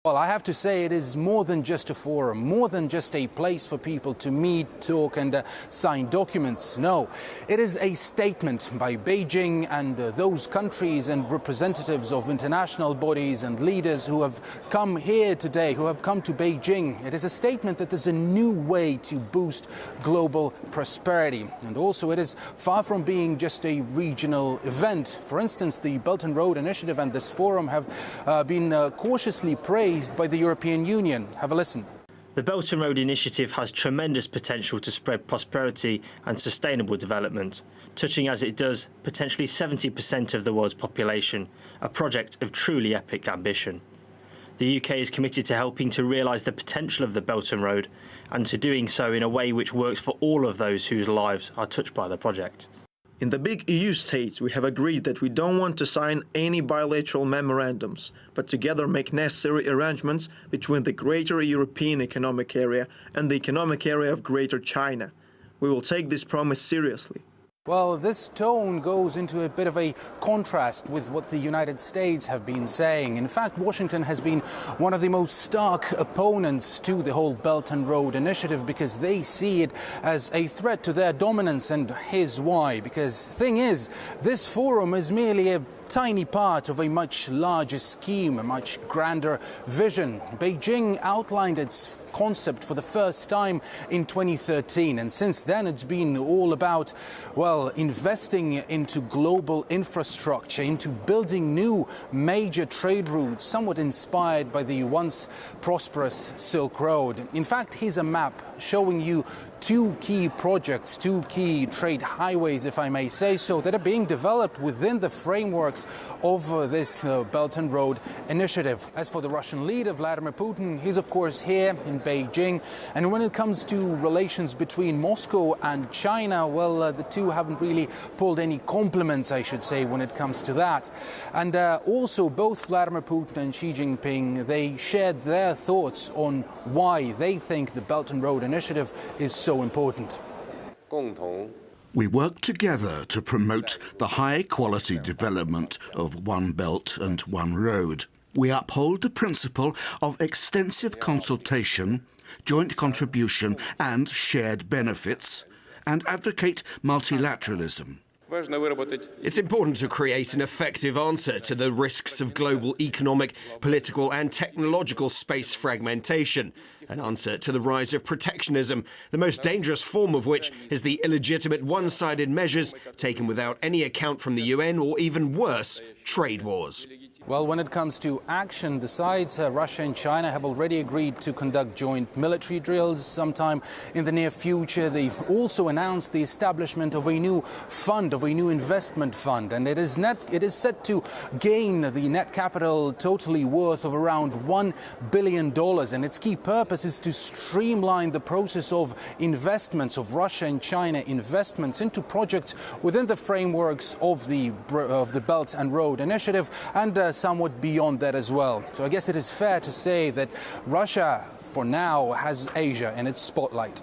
Well, I have to say it is more than just a forum, more than just a place for people to meet, talk and sign documents. No, it is a statement by Beijing and those countries and representatives of international bodies and leaders who have come here today, who have come to Beijing. It is a statement that there's a new way to boost global prosperity. And also it is far from being just a regional event. For instance, the Belt and Road Initiative and this forum have been cautiously praised by the European Union. Have a listen. The Belt and Road Initiative has tremendous potential to spread prosperity and sustainable development, touching as it does potentially 70% of the world's population, a project of truly epic ambition. The UK is committed to helping to realise the potential of the Belt and Road and to doing so in a way which works for all of those whose lives are touched by the project. In the big EU states, we have agreed that we don't want to sign any bilateral memorandums, but together make necessary arrangements between the Greater European Economic Area and the Economic Area of Greater China. We will take this promise seriously. Well, this tone goes into a bit of a contrast with what the United States have been saying. In fact, Washington has been one of the most stark opponents to the whole Belt and Road Initiative because they see it as a threat to their dominance, and here's why. Because the thing is, this forum is merely a tiny part of a much larger scheme, a much grander vision. Beijing outlined its concept for the first time in 2013, and since then it's been all about, well, investing into global infrastructure, into building new major trade routes, somewhat inspired by the once prosperous Silk Road. In fact, here's a map showing you two key projects, two key trade highways, if I may say so, that are being developed within the frameworks of this Belt and Road Initiative. As for the Russian leader, Vladimir Putin, he's of course here in Beijing. And when it comes to relations between Moscow and China, well, the two haven't really pulled any compliments, I should say, when it comes to that. And also both Vladimir Putin and Xi Jinping, they shared their thoughts on why they think the Belt and Road Initiative is so important. We work together to promote the high-quality development of One Belt and One Road. We uphold the principle of extensive consultation, joint contribution and shared benefits, and advocate multilateralism. It's important to create an effective answer to the risks of global economic, political and technological space fragmentation, an answer to the rise of protectionism, the most dangerous form of which is the illegitimate one-sided measures taken without any account from the UN or, even worse, trade wars. Well, when it comes to action, the sides, Russia and China, have already agreed to conduct joint military drills sometime in the near future. They've also announced the establishment of a new fund, of a new investment fund, and it is set to gain the net capital totally worth of around $1 billion. And its key purpose is to streamline the process of investments, of Russia and China investments into projects within the frameworks of the Belt and Road Initiative and somewhat beyond that as well. So I guess it is fair to say that Russia, for now, has Asia in its spotlight.